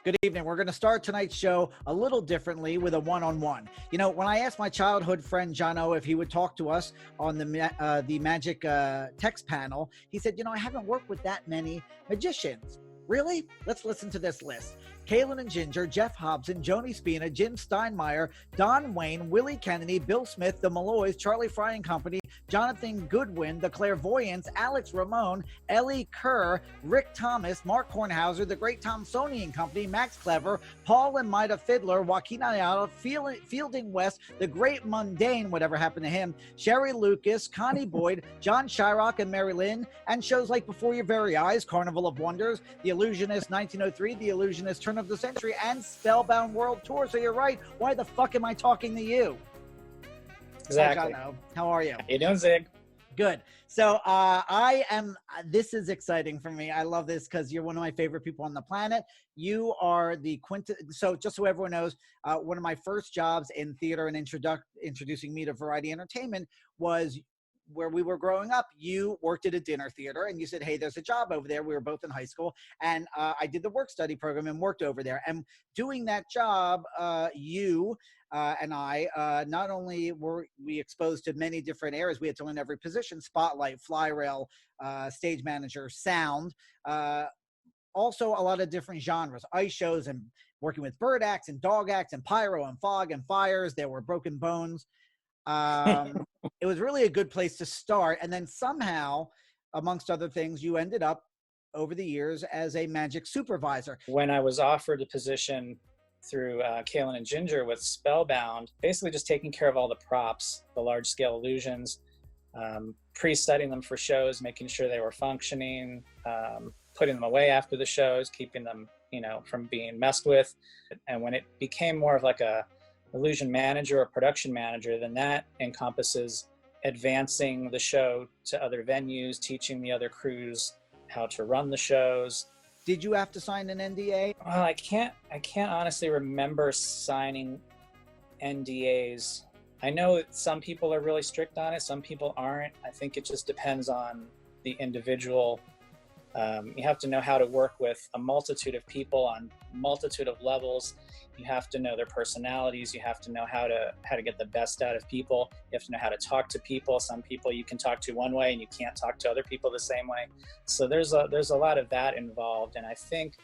Good evening. We're going to start tonight's show a little differently with a one-on-one. You know, when I asked my childhood friend Jono if he would talk to us on the Magic text panel, he said, you know, I haven't worked with that many magicians. Really? Let's listen to this list. Kaylin and Ginger, Jeff Hobson, Joni Spina, Jim Steinmeier, Don Wayne, Willie Kennedy, Bill Smith, the Malloys, Charlie Fry and Company, Jonathan Goodwin, the Clairvoyants, Alex Ramon, Ellie Kerr, Rick Thomas, Mark Kornhauser, the Great Thomsonian Company, Max Clever, Paul and Maida Fiddler, Joaquin Ayala, Fielding West, the Great Mundane, whatever happened to him, Sherry Lucas, Connie Boyd, John Shyrock and Mary Lynn, and shows like Before Your Very Eyes, Carnival of Wonders, The Illusionist 1903, The Illusionist Turn of the Century, and Spellbound World Tour. So you're right. Why the fuck am I talking to you? Exactly. How are you? How you doing, Zig? Good. So this is exciting for me. I love this because you're one of my favorite people on the planet. You are the so just so everyone knows, one of my first jobs in theater and introducing me to variety entertainment was where we were growing up. You worked at a dinner theater and you said, hey, there's a job over there. We were both in high school, and I did the work study program and worked over there. And doing that job, you and I, not only were we exposed to many different areas, we had to learn every position: spotlight, fly rail, stage manager, sound, also a lot of different genres, ice shows, and working with bird acts and dog acts and pyro and fog and fires. There were broken bones. It was really a good place to start. And then somehow, amongst other things, you ended up over the years as a magic supervisor. When I was offered a position through Kaylin and Ginger with Spellbound, basically just taking care of all the props, the large scale illusions, pre-studying them for shows, making sure they were functioning, putting them away after the shows, keeping them, you know, from being messed with. And when it became more of like a illusion manager or production manager, then that encompasses advancing the show to other venues, teaching the other crews how to run the shows. Did you have to sign an NDA? Well, I can't honestly remember signing NDAs. I know that some people are really strict on it, some people aren't. I think it just depends on the individual. You have to know how to work with a multitude of people on multitude of levels. You have to know their personalities. You have to know how to get the best out of people. You have to know how to talk to people. Some people you can talk to one way and you can't talk to other people the same way. So there's a lot of that involved, and I think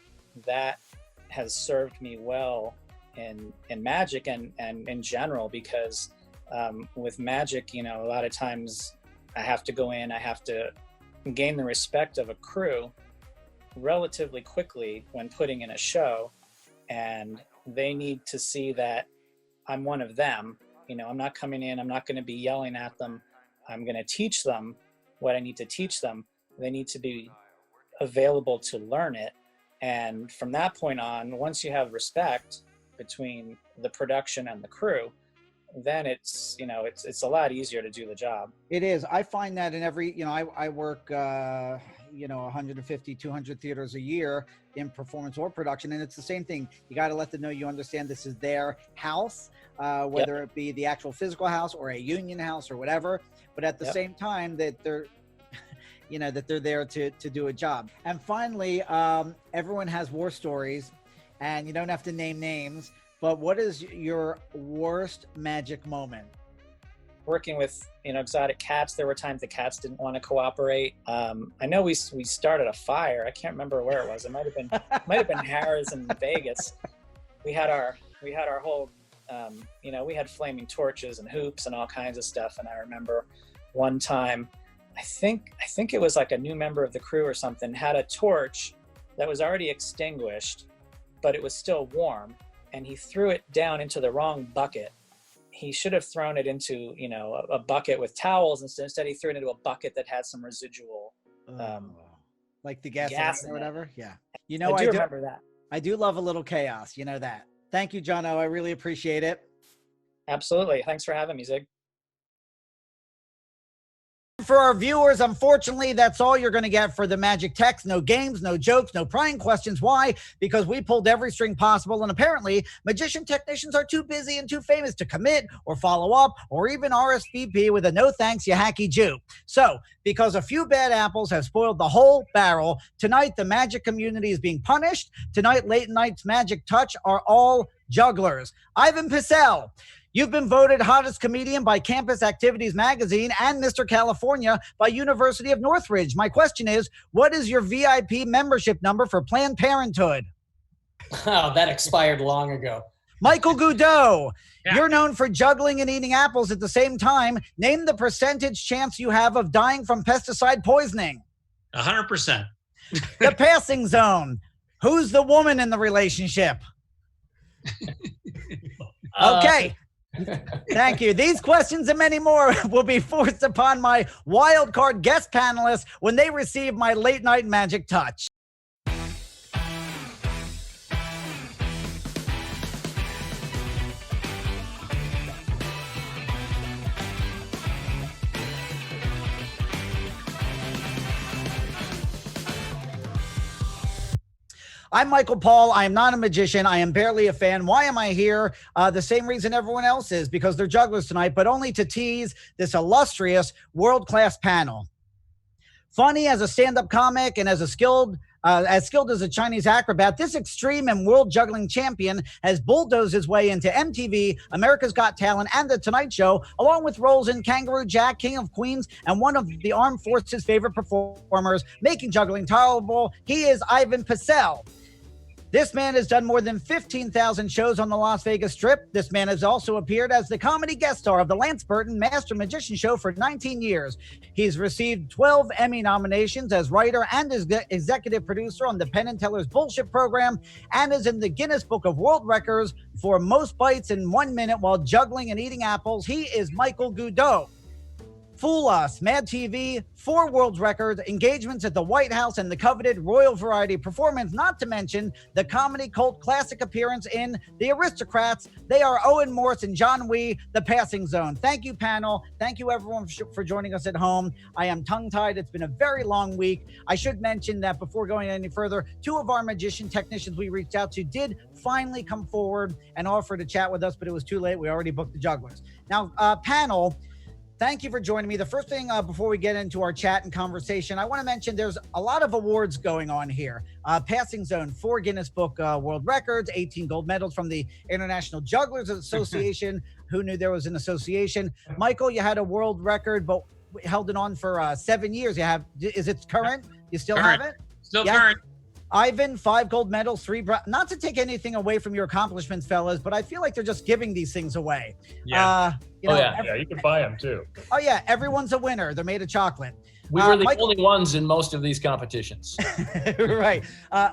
that has served me well in magic and in general, because with magic, you know, a lot of times I have to go in, I have to gain the respect of a crew relatively quickly when putting in a show, and they need to see that I'm one of them. You know, I'm not coming in, I'm not going to be yelling at them. I'm going to teach them what I need to teach them. They need to be available to learn it. And from that point on, once you have respect between the production and the crew, then it's, you know, it's a lot easier to do the job. It is. I find that in every, you know, I work, 150, 200 theaters a year in performance or production. And it's the same thing. You got to let them know you understand this is their house, whether it be the actual physical house or a union house or whatever. But at the same time that they're, you know, that they're there to do a job. And finally, everyone has war stories, and you don't have to name names, but what is your worst magic moment? Working with, you know, exotic cats, there were times the cats didn't want to cooperate. I know we started a fire. I can't remember where it was. It might have been Harrah's in Vegas. We had our whole, you know, we had flaming torches and hoops and all kinds of stuff. And I remember one time, I think it was like a new member of the crew or something, had a torch that was already extinguished, but it was still warm, and he threw it down into the wrong bucket. He should have thrown it into, you know, a bucket with towels. Instead, he threw it into a bucket that had some residual, like the gas or whatever. Yeah. You know, I do remember that. I do love a little chaos. You know that. Thank you, Jono. I really appreciate it. Absolutely. Thanks for having me, Zig. for our viewers, unfortunately, that's all you're going to get for the Magic Text. No games, no jokes, no prying questions. Why? Because we pulled every string possible, and apparently magician technicians are too busy and too famous to commit or follow up or even RSVP with a no thanks, you hacky Jew. So, because a few bad apples have spoiled the whole barrel, tonight the magic community is being punished. Tonight, Late Night's Magic Touch are all jugglers. Ivan Pecel, you've been voted hottest comedian by Campus Activities Magazine and Mr. California by University of Northridge. My question is, what is your VIP membership number for Planned Parenthood? Oh, that expired long ago. Michael Goudeau, Yeah. You're known for juggling and eating apples at the same time. Name the percentage chance you have of dying from pesticide poisoning. 100%. The passing zone. Who's the woman in the relationship? Okay. Thank you. These questions and many more will be forced upon my wild card guest panelists when they receive my Late Night Magic Touch. I'm Michael Paul. I am not a magician. I am barely a fan. Why am I here? The same reason everyone else is, because they're jugglers tonight, but only to tease this illustrious world-class panel. Funny as a stand-up comic and as skilled as a Chinese acrobat, this extreme and world juggling champion has bulldozed his way into MTV, America's Got Talent, and The Tonight Show, along with roles in Kangaroo Jack, King of Queens, and one of the Armed Forces' favorite performers, making juggling tolerable. He is Ivan Pecel. This man has done more than 15,000 shows on the Las Vegas Strip. This man has also appeared as the comedy guest star of the Lance Burton Master Magician Show for 19 years. He's received 12 Emmy nominations as writer and as executive producer on the Penn and Teller's Bullshit program, and is in the Guinness Book of World Records for most bites in 1 minute while juggling and eating apples. He is Michael Goudeau. Fool Us, Mad TV, 4 world records, engagements at the White House, and the coveted Royal Variety performance, not to mention the comedy cult classic appearance in The Aristocrats. They are Owen Morse and John Wee, The Passing Zone. Thank you, panel. Thank you, everyone, for joining us at home. I am tongue-tied. It's been a very long week. I should mention that before going any further, 2 of our magician technicians we reached out to did finally come forward and offer to chat with us, but it was too late. We already booked the jugglers. Now, panel, thank you for joining me. The first thing before we get into our chat and conversation, I want to mention there's a lot of awards going on here. Passing Zone, 4 Guinness Book World Records, 18 gold medals from the International Jugglers Association. Who knew there was an association? Michael, you had a world record, but held it on for 7 years. Is it current? You still have it? Still current. Ivan, 5 gold medals, 3 not to take anything away from your accomplishments, fellas, but I feel like they're just giving these things away. Yeah. Yeah, you can buy them too. Oh yeah, everyone's a winner. They're made of chocolate. We were the only ones in most of these competitions. Right.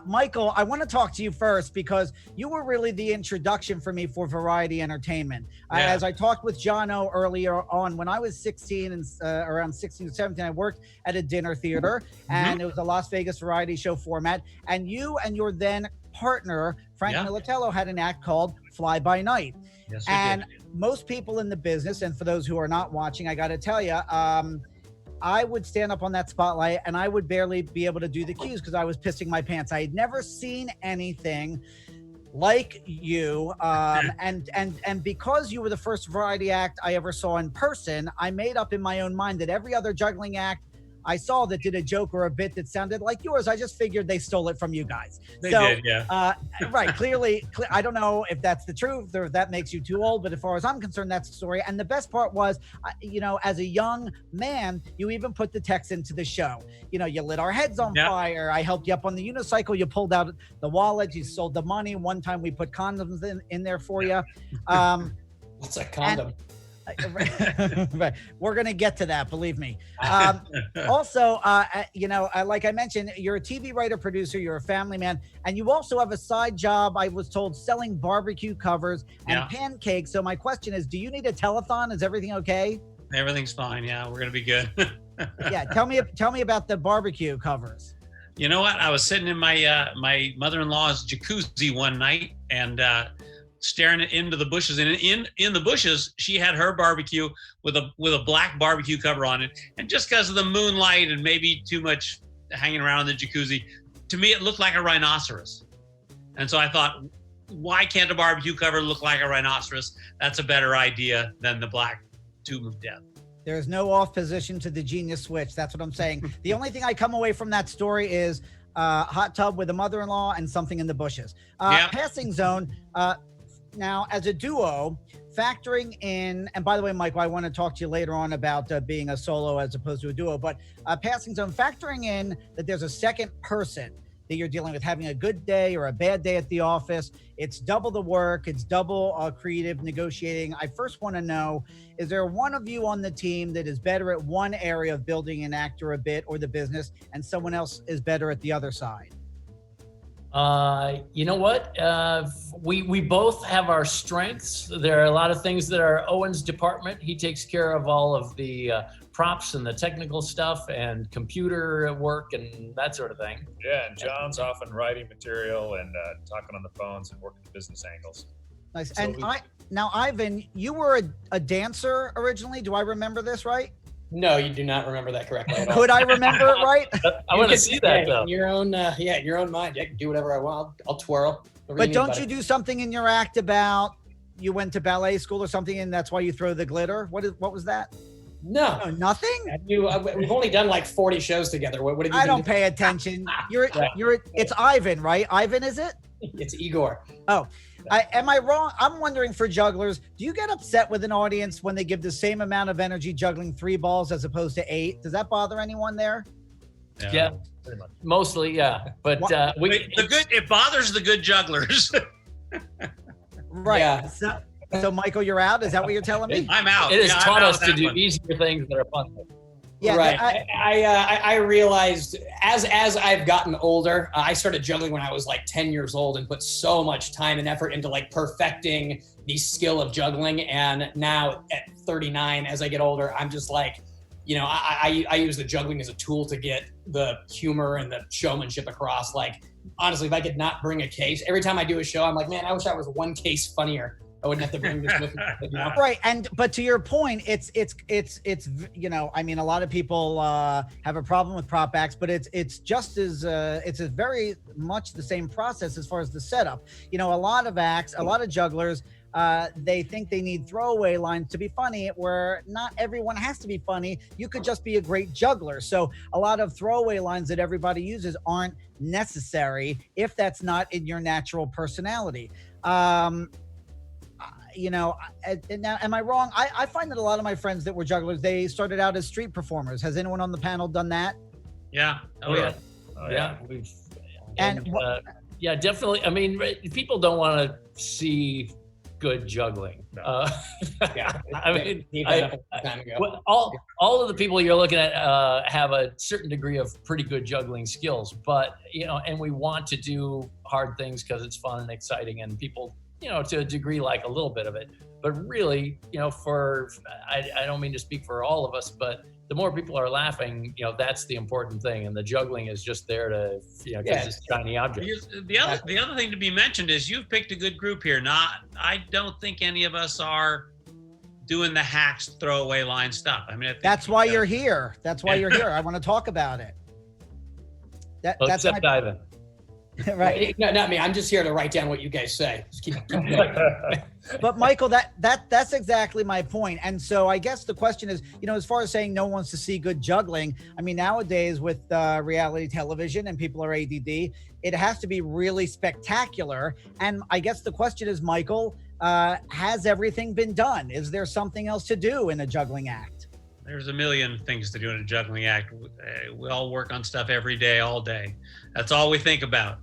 Michael, I want to talk to you first because you were really the introduction for me for variety entertainment. Yeah. As I talked with Jono earlier on, when I was 16 and around 16 or 17, I worked at a dinner theater, and it was a Las Vegas variety show format. And you and your then partner, Frank Militello, had an act called Fly By Night. Yes, And we did. most people in the business, and for those who are not watching, I got to tell you, I would stand up on that spotlight and I would barely be able to do the cues because I was pissing my pants. I had never seen anything like you. And because you were the first variety act I ever saw in person, I made up in my own mind that every other juggling act I saw that did a joke or a bit that sounded like yours, I just figured they stole it from you guys. They did, yeah. Right. Clearly, I don't know if that's the truth or if that makes you too old, but as far as I'm concerned, that's the story. And the best part was, as a young man, you even put the text into the show. You lit our heads on fire. I helped you up on the unicycle. You pulled out the wallet. You sold the money. One time we put condoms in there for you. What's a condom? Right. We're going to get to that, believe me. Also, like I mentioned, you're a TV writer, producer, you're a family man, and you also have a side job, I was told, selling barbecue covers and pancakes. So my question is, do you need a telethon? Is everything okay? Everything's fine. Yeah, we're going to be good. Yeah. Tell me about the barbecue covers. You know what? I was sitting in my my mother-in-law's jacuzzi one night and staring into the bushes. And in the bushes, she had her barbecue with a black barbecue cover on it. And just because of the moonlight and maybe too much hanging around in the jacuzzi, to me, it looked like a rhinoceros. And so I thought, why can't a barbecue cover look like a rhinoceros? That's a better idea than the black tomb of death. There's no off position to the genius switch. That's what I'm saying. The only thing I come away from that story is hot tub with a mother-in-law and something in the bushes. Passing zone. Now, as a duo, factoring in, and by the way, Michael, I want to talk to you later on about being a solo as opposed to a duo, but passing zone, factoring in that there's a second person that you're dealing with, having a good day or a bad day at the office. It's double the work. It's double creative negotiating. I first want to know, is there one of you on the team that is better at one area of building an act or a bit or the business, and someone else is better at the other side? You know what? We both have our strengths. There are a lot of things that are Owen's department. He takes care of all of the props and the technical stuff and computer work and that sort of thing. Yeah, and John's often writing material and talking on the phones and working the business angles. Nice. So and now, Ivan, you were a dancer originally. Do I remember this right? No, you do not remember that correctly at all. Could I remember it right? I want to see that though. In your own, your own mind. I can do whatever I want. I'll twirl. But don't you do something in your act about you went to ballet school or something, and that's why you throw the glitter? What was that? No, nothing. We've only done like 40 shows together. What have you? I don't pay attention. It's Ivan, right? Ivan, is it? It's Igor. Oh. Am I wrong? I'm wondering for jugglers, do you get upset with an audience when they give the same amount of energy juggling 3 balls as opposed to 8? Does that bother anyone there? Yeah, pretty much. Mostly, yeah. But it bothers the good jugglers. Right. Yeah. So Michael, you're out? Is that what you're telling me? I'm out. It has taught us to do easier things that are fun. Yeah, right. I realized as I've gotten older, I started juggling when I was like 10 years old and put so much time and effort into like perfecting the skill of juggling. And now at 39, as I get older, I'm just like, I use the juggling as a tool to get the humor and the showmanship across. Like, honestly, if I could not bring a case, every time I do a show, I'm like, man, I wish I was one case funnier. I wouldn't have to bring this with me. Right. But to your point, it's I mean, a lot of people have a problem with prop acts, but it's just as it's a very much the same process as far as the setup. A lot of acts, a lot of jugglers, they think they need throwaway lines to be funny, where not everyone has to be funny. You could just be a great juggler. So a lot of throwaway lines that everybody uses aren't necessary if that's not in your natural personality. Now, am I wrong? I find that a lot of my friends that were jugglers, they started out as street performers. Has anyone on the panel done that? Yeah. Yeah. Yeah, definitely. I mean, people don't want to see good juggling. No. I mean, all of the people you're looking at have a certain degree of pretty good juggling skills, but and we want to do hard things because it's fun and exciting, and people, to a degree, like a little bit of it. But really, I don't mean to speak for all of us, but the more people are laughing, that's the important thing. And the juggling is just there to, because it's shiny object. The other thing to be mentioned is you've picked a good group here. I don't think any of us are doing the hacks, throwaway line stuff. I mean, that's why you're here. That's why you're here. I want to talk about it. Except Ivan. Right. No, not me. I'm just here to write down what you guys say. Just keep going. But Michael, that's exactly my point. And so I guess the question is, as far as saying no one wants to see good juggling, I mean, nowadays with reality television and people are ADD, it has to be really spectacular. And I guess the question is, Michael, has everything been done? Is there something else to do in a juggling act? There's a million things to do in a juggling act. We all work on stuff every day, all day. That's all we think about.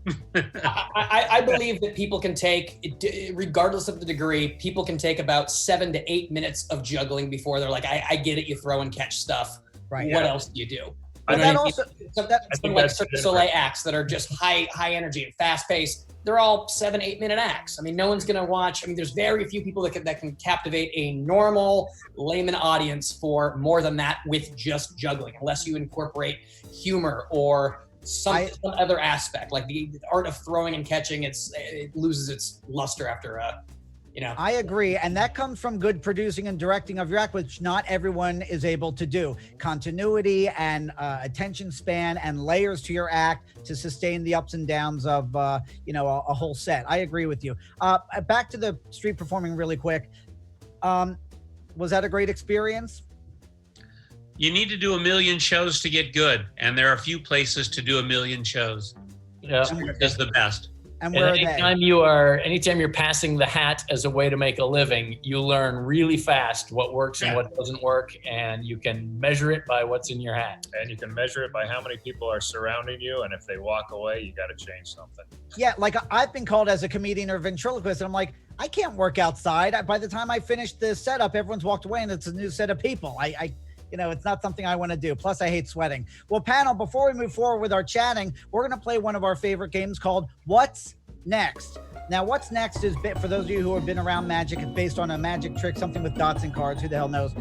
I believe that people can take, regardless of the degree, people can take about 7 to 8 minutes of juggling before they're like, I get it, you throw and catch stuff. Right. What else do you do? But that also, some like Cirque du Soleil acts that are just high energy and fast paced. They're all 7-8 minute acts. I mean, no one's gonna watch. I mean, there's very few people that can captivate a normal layman audience for more than that with just juggling, unless you incorporate humor or some other aspect. Like the art of throwing and catching, it loses its luster after I agree. And that comes from good producing and directing of your act, which not everyone is able to do. Continuity and attention span and layers to your act to sustain the ups and downs of, a whole set. I agree with you. Back to the street performing really quick. Was that a great experience? You need to do 1 million shows to get good. And there are a few places to do 1 million shows. Yeah. Is the best. And where are they? Anytime you're passing the hat as a way to make a living, you learn really fast what works and what doesn't work, and you can measure it by what's in your hat. And you can measure it by how many people are surrounding you, and if they walk away, you got to change something. Yeah, like I've been called as a comedian or ventriloquist, and I'm like, I can't work outside. By the time I finish the setup, everyone's walked away, and it's a new set of people. It's not something I want to do. Plus, I hate sweating. Well, panel, before we move forward with our chatting, we're going to play one of our favorite games called What's Next. Now, What's Next is, for those of you who have been around magic, it's based on a magic trick, something with dots and cards. Who the hell knows?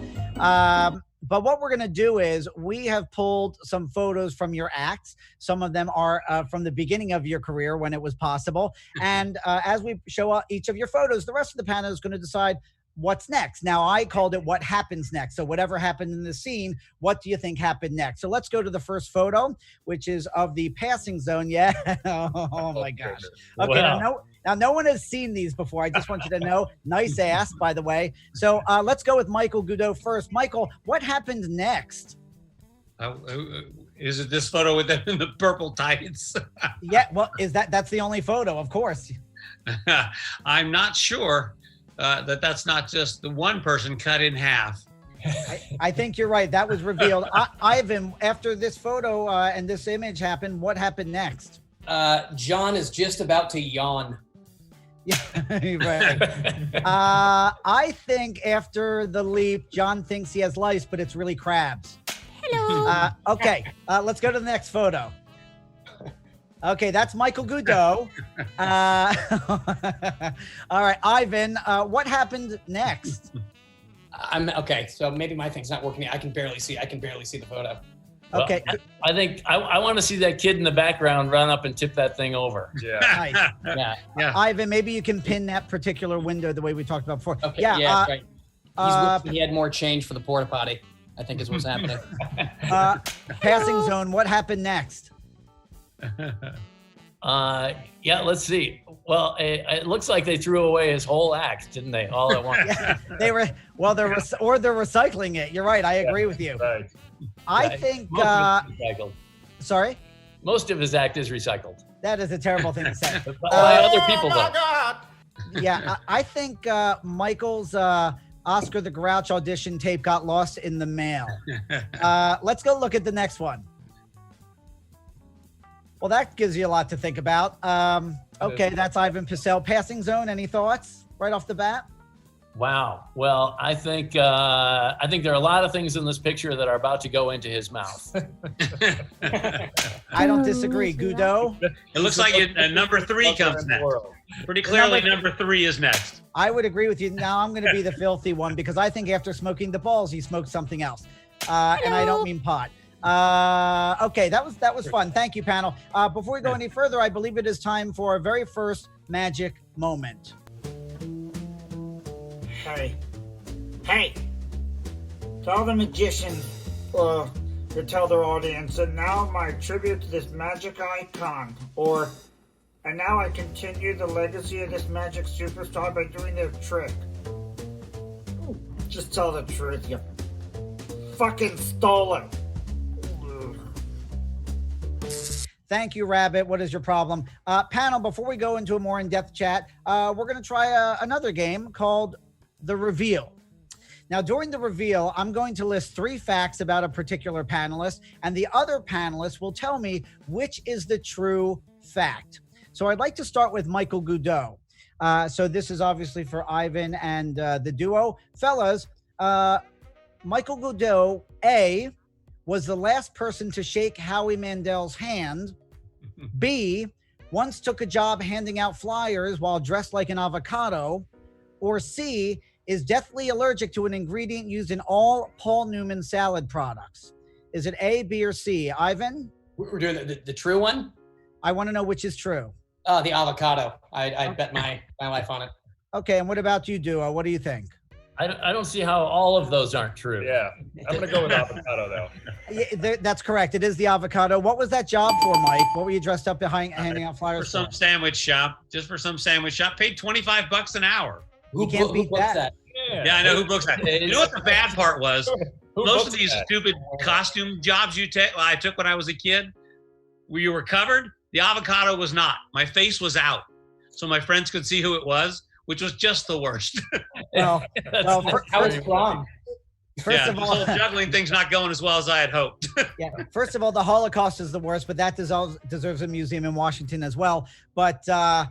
But what we're going to do is we have pulled some photos from your acts. Some of them are from the beginning of your career when it was possible. And as we show each of your photos, the rest of the panel is going to decide what's next. Now, I called it what happens next. So whatever happened in the scene, what do you think happened next? So let's go to the first photo, which is of the passing zone. Yeah. Oh my gosh. Okay. Wow. Now, no one has seen these before. I just want you to know. Nice ass, by the way. So let's go with Michael Goudeau first. Michael, what happened next? Is it this photo with them in the purple tights? Yeah. Well, that's the only photo, of course. I'm not sure. That's not just the one person cut in half. I think you're right. That was revealed. Ivan, after this photo and this image happened, what happened next? John is just about to yawn. Yeah, right. I think after the leap, John thinks he has lice, but it's really crabs. Hello. Okay, let's go to the next photo. Okay, that's Michael Goudeau. All right, Ivan, what happened next? Okay, so maybe my thing's not working. I can barely see the photo. Okay. Well, I think I want to see that kid in the background run up and tip that thing over. Yeah. Nice. Yeah. Ivan, maybe you can pin that particular window the way we talked about before. Okay. Yeah, that's right. He had more change for the porta potty, I think is what's happening. Passing zone, what happened next? Yeah, let's see. Well, it looks like they threw away his whole act, didn't they? All at once. Yeah, they're recycling it. You're right. I agree with you. Right. I think. Recycled. Sorry. Most of his act is recycled. That is a terrible thing to say. By other people, though. Yeah, I think Michael's Oscar the Grouch audition tape got lost in the mail. Let's go look at the next one. Well, that gives you a lot to think about. Okay, that's Ivan Pecel. Passing zone, any thoughts right off the bat? Wow. Well, I think there are a lot of things in this picture that are about to go into his mouth. I don't disagree. Goudeau? It looks like number 3 comes next. Pretty clearly, number 3 is next. I would agree with you. Now I'm going to be the filthy one because I think after smoking the balls, he smoked something else. And I don't mean pot. Okay, that was fun. Thank you, panel. Before we go any further, I believe it is time for our very first magic moment. Hey, tell the magician to tell their audience, and now my tribute to this magic icon, and now I continue the legacy of this magic superstar by doing their trick. Just tell the truth, you fucking stole it. Thank you, Rabbit. What is your problem? Panel, before we go into a more in-depth chat, we're going to try another game called The Reveal. Now, during the reveal, I'm going to list 3 facts about a particular panelist, and the other panelists will tell me which is the true fact. So I'd like to start with Michael Goudeau. So this is obviously for Ivan and the duo. Fellas, Michael Goudeau, A, was the last person to shake Howie Mandel's hand. B, once took a job handing out flyers while dressed like an avocado. Or C, is deathly allergic to an ingredient used in all Paul Newman salad products. Is it A, B, or C? Ivan? We're doing the true one? I want to know which is true. The avocado. I bet my life on it. Okay, and what about you, Duo? What do you think? I don't see how all of those aren't true. Yeah, I'm gonna go with avocado though. Yeah, that's correct. It is the avocado. What was that job for, Mike? What were you dressed up behind, handing out For flyers some sandwich shop, just for some sandwich shop, paid $25 an hour. You can't beat books that. Yeah, I know who books that. You know what the bad part was? Who Most books of these that? stupid costume jobs I took when I was a kid, where you were covered, the avocado was not. My face was out, so my friends could see who it was, which was just the worst. Well, How is prom? first Yeah, of this all, whole juggling thing's not going as well as I had hoped. yeah. First of all, the Holocaust is the worst, but that deserves a museum in Washington as well. But how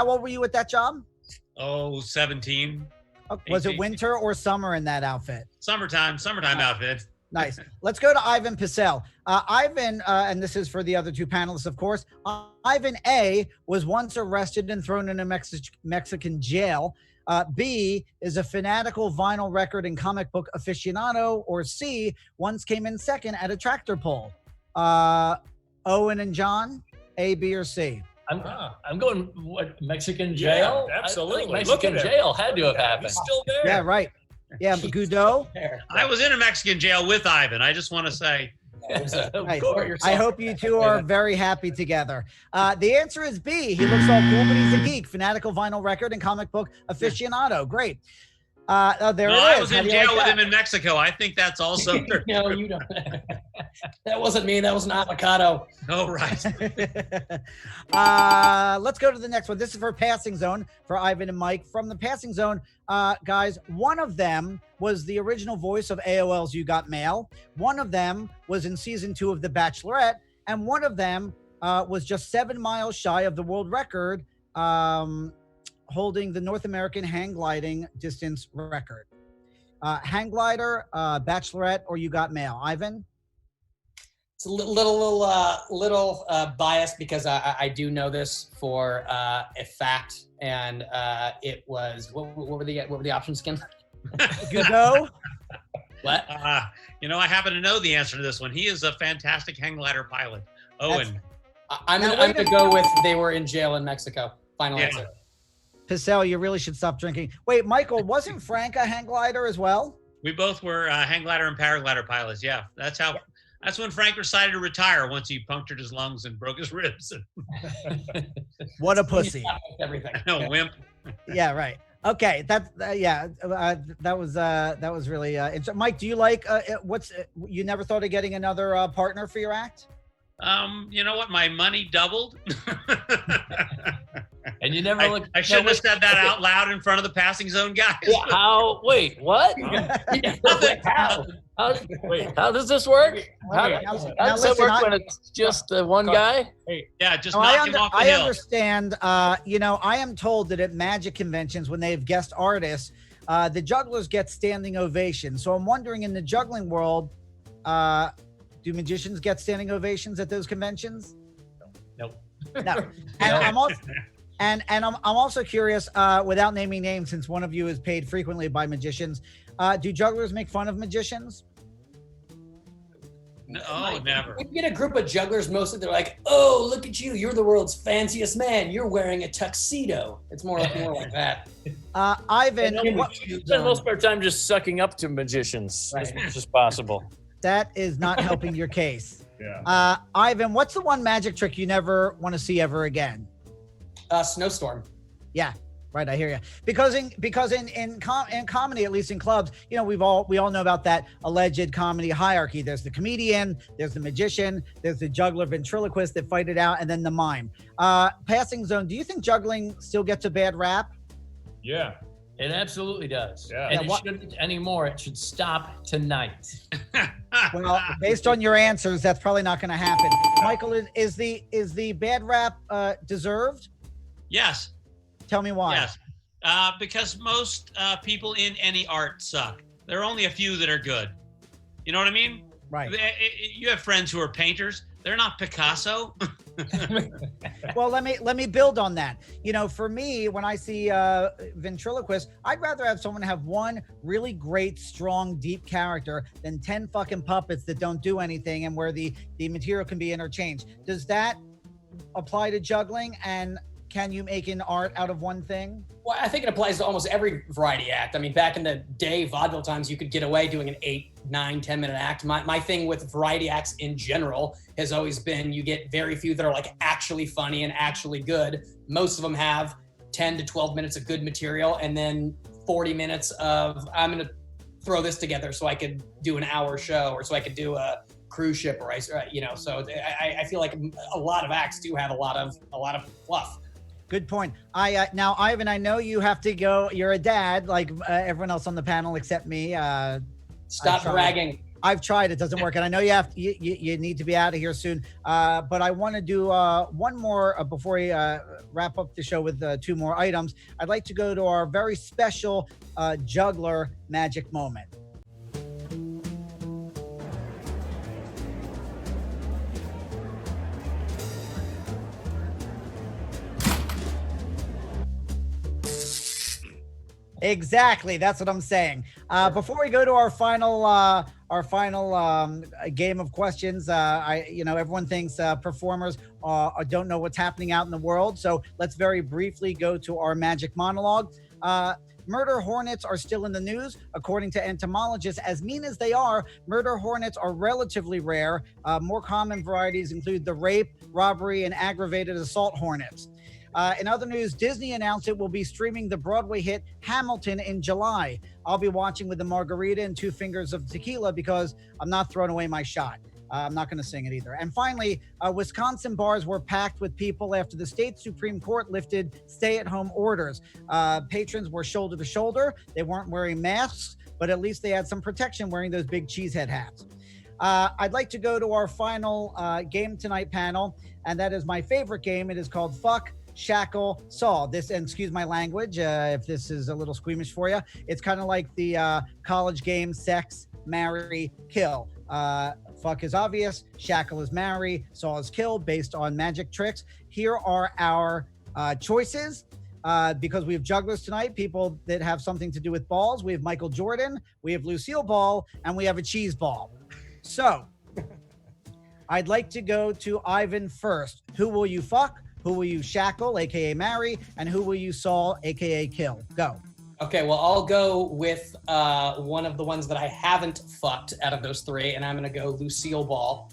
old were you at that job? Oh, 17. Oh, was it 18. winter or summer in that outfit? Summertime outfit. Nice. Let's go to Ivan Pecel. Ivan, and this is for the other two panelists, of course. Ivan A was once arrested and thrown in a Mexican jail. B is a fanatical vinyl record and comic book aficionado. Or C, once came in second at a tractor pull. Owen and John, A, B, or C? I'm going, what, Mexican jail? Yeah, absolutely. I think Mexican jail had to have happened. He's still there. Yeah, right. Yeah, Goudeau. I was in a Mexican jail with Ivan. I just want to say. Of Nice. course. I hope you two are very happy together. The answer is B. He looks all cool, but he's a geek. Fanatical vinyl record and comic book aficionado. Great. There No, it is. I was How in do you jail like with that? him in Mexico. I think that's also. No, you don't. That wasn't me. That was an avocado. Oh, right. Let's go to the next one. This is for Passing Zone for Ivan and Mike. From the Passing Zone, guys, one of them was the original voice of AOL's You Got Mail. One of them was in season 2 of The Bachelorette. And one of them was just 7 miles shy of the world record, holding the North American hang gliding distance record. Hang glider, Bachelorette, or You Got Mail? Ivan? It's a little biased because I do know this for a fact, and it was what were the options again? Goudeau? What? I happen to know the answer to this one. He is a fantastic hang glider pilot. Owen. I'm gonna go with they were in jail in Mexico. Final Yeah. answer. Pecel, you really should stop drinking. Wait, Michael, wasn't Frank a hang glider as well? We both were hang glider and paraglider pilots. Yeah, that's when Frank decided to retire once he punctured his lungs and broke his ribs. What a pussy. Everything. No, wimp. Yeah, right. Okay, that was really interesting. Mike, do you like you never thought of getting another partner for your act? You know what? My money doubled. And you never look. I shouldn't have said that out loud in front of the Passing Zone guys. How? Wait, what? How does this work? How does that work when it's just the one guy? Yeah, just knock him off the I hill. understand. I am told that at magic conventions, when they have guest artists, the jugglers get standing ovations. So I'm wondering, in the juggling world, do magicians get standing ovations at those conventions? Nope. No. And I'm also curious, without naming names, since one of you is paid frequently by magicians, do jugglers make fun of magicians? No, never. When you get a group of jugglers, mostly they're like, "Oh, look at you! You're the world's fanciest man. You're wearing a tuxedo." It's more like that. Ivan, spend most of our time just sucking up to magicians as much as possible. that is not helping your case. Yeah. Ivan, what's the one magic trick you never want to see ever again? Snowstorm. Yeah, right. I hear you. Because in comedy, at least in clubs, we all know about that alleged comedy hierarchy. There's the comedian, there's the magician, there's the juggler ventriloquist that fight it out, and then the mime. Passing Zone, do you think juggling still gets a bad rap? Yeah. It absolutely does. Yeah. And it shouldn't anymore. It should stop tonight. Well, based on your answers, that's probably not going to happen. Michael, is the bad rap deserved? Yes. Tell me why. Yes. Because most people in any art suck. There are only a few that are good. You know what I mean? Right. You have friends who are painters. They're not Picasso. Well, let me build on that. For me, when I see ventriloquists, I'd rather have someone have one really great, strong, deep character than 10 fucking puppets that don't do anything and where the material can be interchanged. Does that apply to juggling? And can you make an art out of one thing? Well, I think it applies to almost every variety act. I mean, back in the day, vaudeville times, you could get away doing an 8, 9, 10-minute act. My thing with variety acts in general has always been you get very few that are like actually funny and actually good. Most of them have 10 to 12 minutes of good material and then 40 minutes of, I'm going to throw this together so I could do an hour show or so I could do a cruise ship or so I feel like a lot of acts do have a lot of fluff. Good point. Now, Ivan, I know you have to go. You're a dad, like everyone else on the panel except me. Stop bragging. I've tried. It doesn't work, and I know you need to be out of here soon. But I want to do one more before we wrap up the show with 2 more items. I'd like to go to our very special juggler magic moment. Exactly. That's what I'm saying. Before we go to our final game of questions, everyone thinks performers don't know what's happening out in the world. So let's very briefly go to our magic monologue. Murder hornets are still in the news. According to entomologists, as mean as they are, murder hornets are relatively rare. More common varieties include the rape, robbery, and aggravated assault hornets. In other news, Disney announced it will be streaming the Broadway hit Hamilton in July. I'll be watching with the margarita and 2 fingers of tequila because I'm not throwing away my shot. I'm not going to sing it either. And finally, Wisconsin bars were packed with people after the state Supreme Court lifted stay-at-home orders. Patrons were shoulder to shoulder. They weren't wearing masks, but at least they had some protection wearing those big cheesehead hats. I'd like to go to our final game tonight panel, and that is my favorite game. It is called Fuck, Shackle, Saw. This, and excuse my language if this is a little squeamish for you. It's kind of like the college game Sex, Marry, Kill. Fuck is obvious, shackle is marry, saw is kill based on magic tricks. Here are our choices. Because we have jugglers tonight, people that have something to do with balls. We have Michael Jordan, we have Lucille Ball, and we have a cheese ball. So I'd like to go to Ivan first. Who will you fuck? Who will you shackle, aka marry, and who will you saw, aka kill? Go. Okay, well, I'll go with one of the ones that I haven't fucked out of those 3, and I'm gonna go Lucille Ball.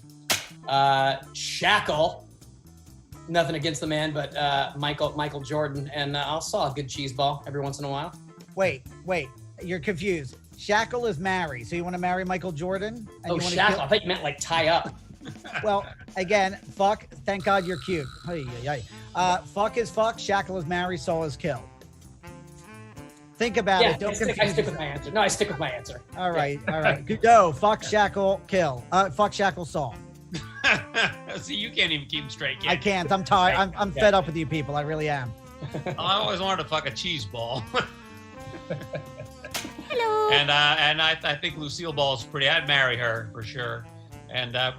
Shackle, nothing against the man, but Michael Jordan, and I'll saw a good cheese ball every once in a while. Wait, you're confused. Shackle is marry, so you want to marry Michael Jordan? And shackle, I thought you meant like tie up. Well, again, fuck, thank God you're cute. Fuck is fuck, shackle is marry, saw is kill. Think about it. Don't I stick with my answer. No, I stick with my answer. All right. Goudeau, fuck, shackle, kill. Fuck, shackle, saw. See, you can't even keep them straight, can you? I can't. I'm tired. I'm fed up with you people. I really am. I always wanted to fuck a cheese ball. Hello. And I think Lucille Ball's pretty. I'd marry her for sure. And I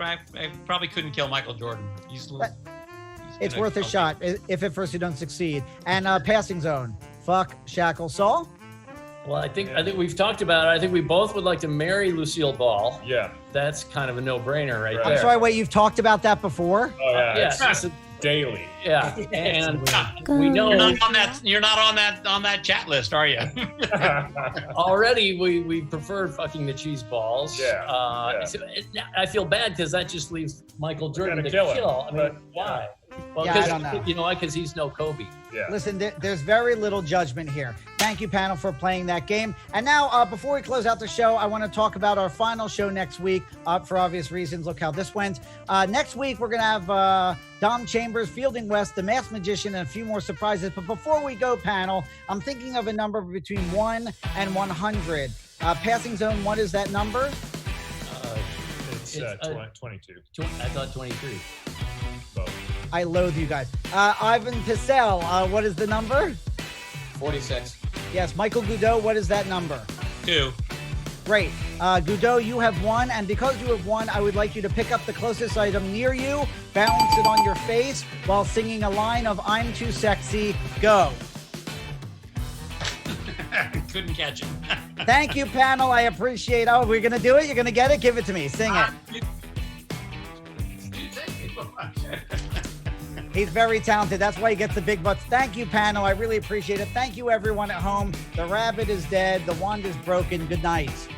probably couldn't kill Michael Jordan. It's worth a shot if at first you don't succeed. And passing zone, fuck, shackle, saw. Well, I think we've talked about it. I think we both would like to marry Lucille Ball. Yeah. That's kind of a no-brainer right there. I'm sorry, wait, you've talked about that before? Oh yeah. Yes. Daily. Yeah. And we know you're not on that chat list, are you? already we prefer fucking the cheese balls. Yeah. So I feel bad because that just leaves Michael Jordan to kill kill. him, I mean, why? Well, I don't know. You know why? Because he's no Kobe. Yeah. Listen, there's very little judgment here. Thank you, panel, for playing that game. And now, before we close out the show, I want to talk about our final show next week. For obvious reasons, look how this went. Next week, we're going to have Dom Chambers, Fielding West, the Masked Magician, and a few more surprises. But before we go, panel, I'm thinking of a number between 1 and 100. Passing zone, what is that number? It's 22. I thought 23. Both. I loathe you guys. Ivan Pecel, what is the number? 46. Yes, Michael Goudeau, what is that number? 2. Great. Goudeau, you have won, and because you have won, I would like you to pick up the closest item near you, balance it on your face, while singing a line of I'm Too Sexy, go. Couldn't catch it. Thank you, panel. I appreciate it. Oh, we're going to do it? You're going to get it? Give it to me. Sing it. He's very talented. That's why he gets the big butts. Thank you, panel. I really appreciate it. Thank you, everyone at home. The rabbit is dead. The wand is broken. Good night.